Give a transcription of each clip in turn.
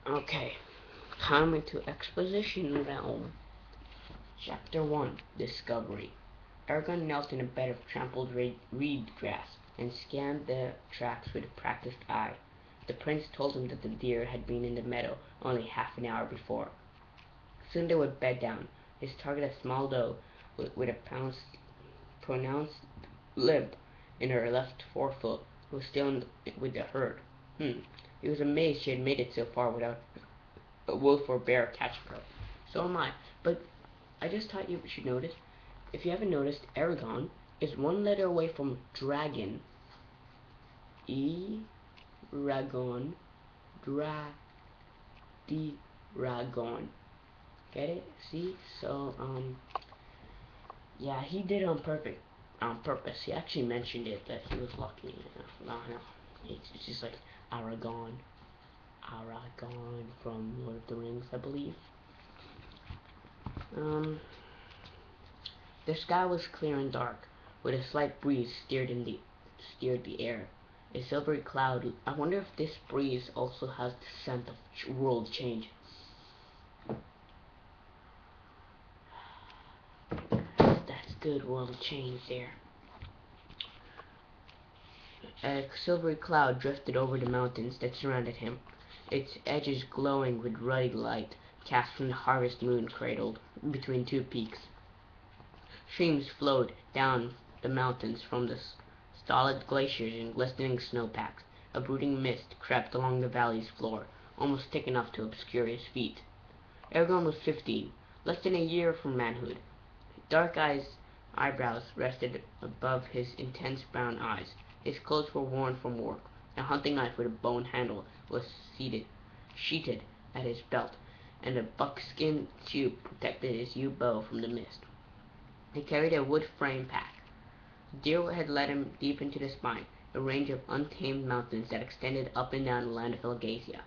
Okay, time into exposition realm. Chapter 1, Discovery. Eragon knelt in a bed of trampled reed grass and scanned the tracks with a practiced eye. The prince told him that the deer had been in the meadow only half an hour before. Soon they would bed down. His target, a small doe with a pronounced limp in her left forefoot, was still with the herd. He was amazed she had made it so far without a wolf or bear catching her. So am I. But I just thought you should notice. If you haven't noticed, Eragon is one letter away from dragon. Eragon. Dragon. Get it? See? So, yeah, he did on purpose. He actually mentioned it that he was lucky. No, no. It's just like Aragon. Aragon from Lord of the Rings, I believe. Um, the sky was clear and dark, with a slight breeze steered the air. A silvery cloud. I wonder if this breeze also has the scent of world change. That's good world change there. A silvery cloud drifted over the mountains that surrounded him, its edges glowing with ruddy light cast from the harvest moon cradled between two peaks. Streams flowed down the mountains from the stolid glaciers in glistening snowpacks. A brooding mist crept along the valley's floor, almost thick enough to obscure his feet. Eragon was 15, less than a year from manhood. Dark eyebrows rested above his intense brown eyes. His clothes were worn from work. A hunting knife with a bone handle was sheatheded at his belt, and a buckskin tube protected his yew bow from the mist. He carried a wood frame pack. Deer had led him deep into the spine, a range of untamed mountains that extended up and down the land of Algasia.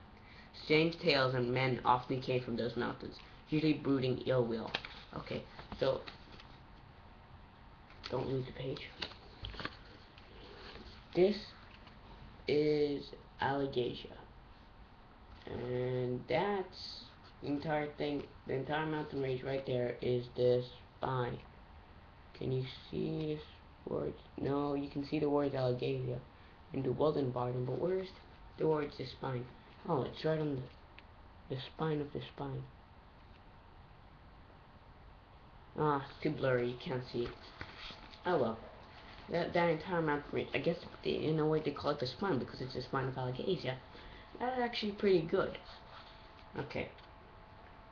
Strange tales and men often came from those mountains, usually brooding ill will. Okay, so don't lose the page. This is Algasia, and that's the entire thing. The entire mountain range right there is the spine. Can you see this word? No, you can see the word Algasia in the Waldenbarden, but where's the words the spine? Oh, it's right on the spine of the spine. Ah, it's too blurry, you can't see. Oh well. That entire mountain range, I guess in a way they call it the spine because it's the spine of Algasia. That's actually pretty good. Okay.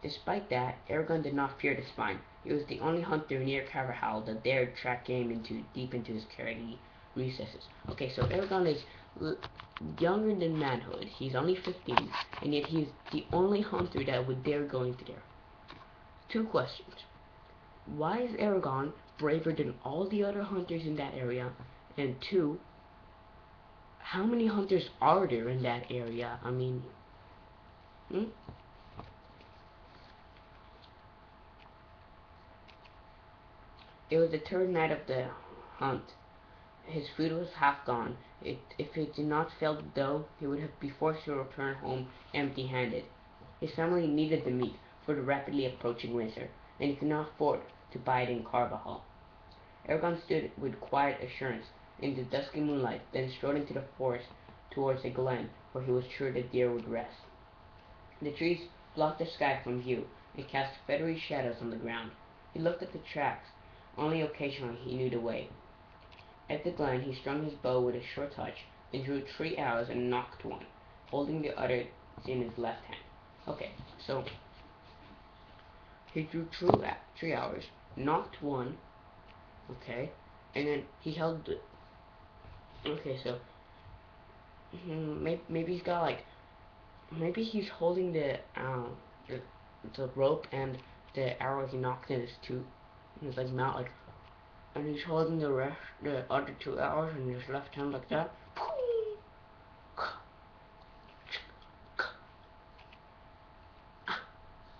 Despite that, Eragon did not fear the spine. He was the only hunter near Carvajal that dared track game deep into his craggy recesses. Okay, so Eragon is younger than manhood. He's only 15, and yet he's the only hunter that would dare go into there. Two questions. Why is Eragon braver than all the other hunters in that area? And two, how many hunters are there in that area? I mean, hmm? It was the third night of the hunt. His food was half gone. If it did not fail though, he would have been forced to return home empty-handed. His family needed the meat for the rapidly approaching winter, and he could not afford to buy it in Carvajal. Eragon stood with quiet assurance in the dusky moonlight, then strode into the forest towards a glen where he was sure the deer would rest. The trees blocked the sky from view and cast feathery shadows on the ground. He looked at the tracks. Only occasionally he knew the way. At the glen he strung his bow with a sure touch, then drew 3 arrows and nocked one, holding the other in his left hand. Okay, so he drew 3 arrows, nocked one, okay, and then he held the... Okay, so maybe he's got like... Maybe he's holding the, the rope and the arrow he knocked in his like mouth, like, and he's holding the other 2 arrows in his left hand like that.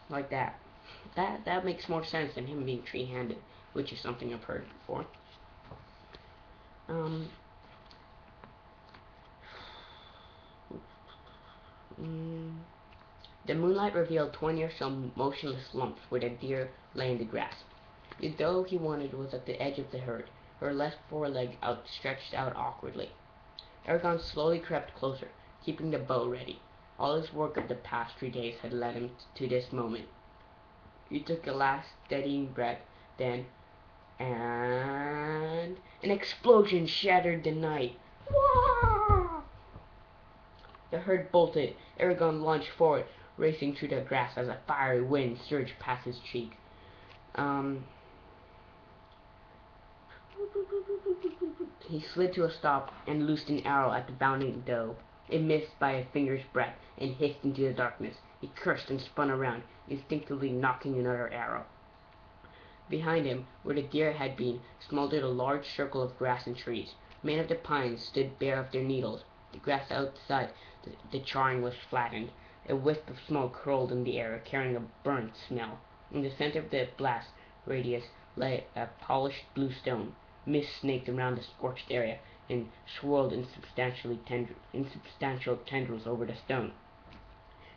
Like that. That makes more sense than him being three-handed, which is something I've heard before. Um. Mm, The moonlight revealed 20 or so motionless lumps where the deer lay in the grass. The doe he wanted was at the edge of the herd, her left foreleg outstretched out awkwardly. Eragon slowly crept closer, keeping the bow ready. All his work of the past 3 days had led him to this moment. He took a last steadying breath, then, and an explosion shattered the night. The herd bolted. Eragon lunged forward, racing through the grass as a fiery wind surged past his cheek. He slid to a stop and loosed an arrow at the bounding doe. It missed by a finger's breadth and hissed into the darkness. He cursed and spun around, instinctively knocking another arrow. Behind him, where the deer had been, smoldered a large circle of grass and trees. Many of the pines stood bare of their needles. The grass outside the charring was flattened. A wisp of smoke curled in the air, carrying a burnt smell. In the center of the blast radius lay a polished blue stone. Mist snaked around the scorched area and swirled insubstantial tendrils over the stone.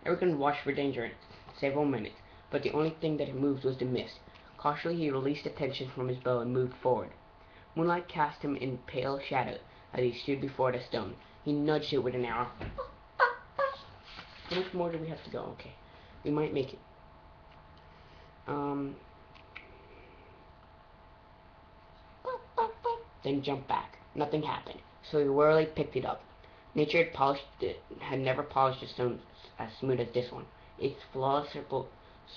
Eragon watched for danger in several minutes, but the only thing that moved was the mist. Cautiously he released the tension from his bow and moved forward. Moonlight cast him in pale shadow as he stood before the stone. He nudged it with an arrow. How much more do we have to go? Okay. We might make it. Then jumped back. Nothing happened, so he warily picked it up. Nature had never polished a stone as smooth as this one. Its flawless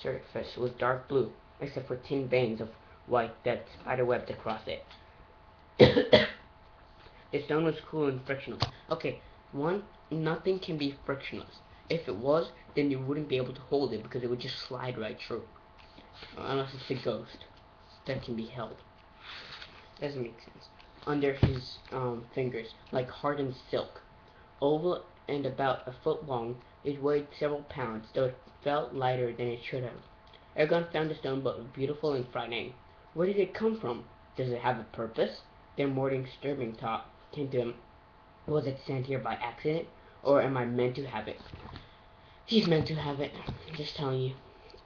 surface was dark blue, except for thin veins of white that spiderwebbed across it. The stone was cool and frictionless. Okay, nothing can be frictionless. If it was, then you wouldn't be able to hold it because it would just slide right through. Unless it's a ghost that can be held. Doesn't make sense. Under his fingers, like hardened silk. Oval and about a foot long, it weighed several pounds, though it felt lighter than it should have. Eragon found the stone both beautiful and frightening. Where did it come from? Does it have a purpose? Their more disturbing thought came to him. Was it sent here by accident, or am I meant to have it? He's meant to have it, I'm just telling you.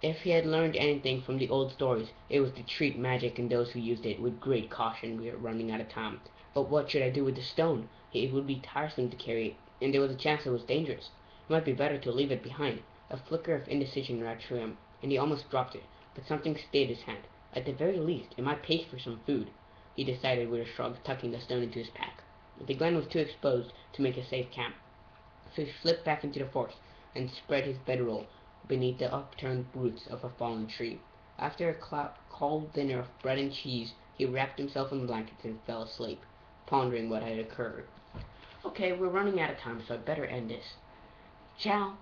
If he had learned anything from the old stories, it was to treat magic and those who used it with great caution. We are running out of time. But what should I do with the stone? It would be tiresome to carry it, and there was a chance it was dangerous. It might be better to leave it behind. A flicker of indecision ran through him, and he almost dropped it, but something stayed his hand. At the very least, it might pay for some food, he decided with a shrug, tucking the stone into his pack. The glen was too exposed to make a safe camp, so he slipped back into the forest and spread his bedroll beneath the upturned roots of a fallen tree. After a cold dinner of bread and cheese, he wrapped himself in blankets and fell asleep, pondering what had occurred. Okay, we're running out of time, so I better end this. Ciao!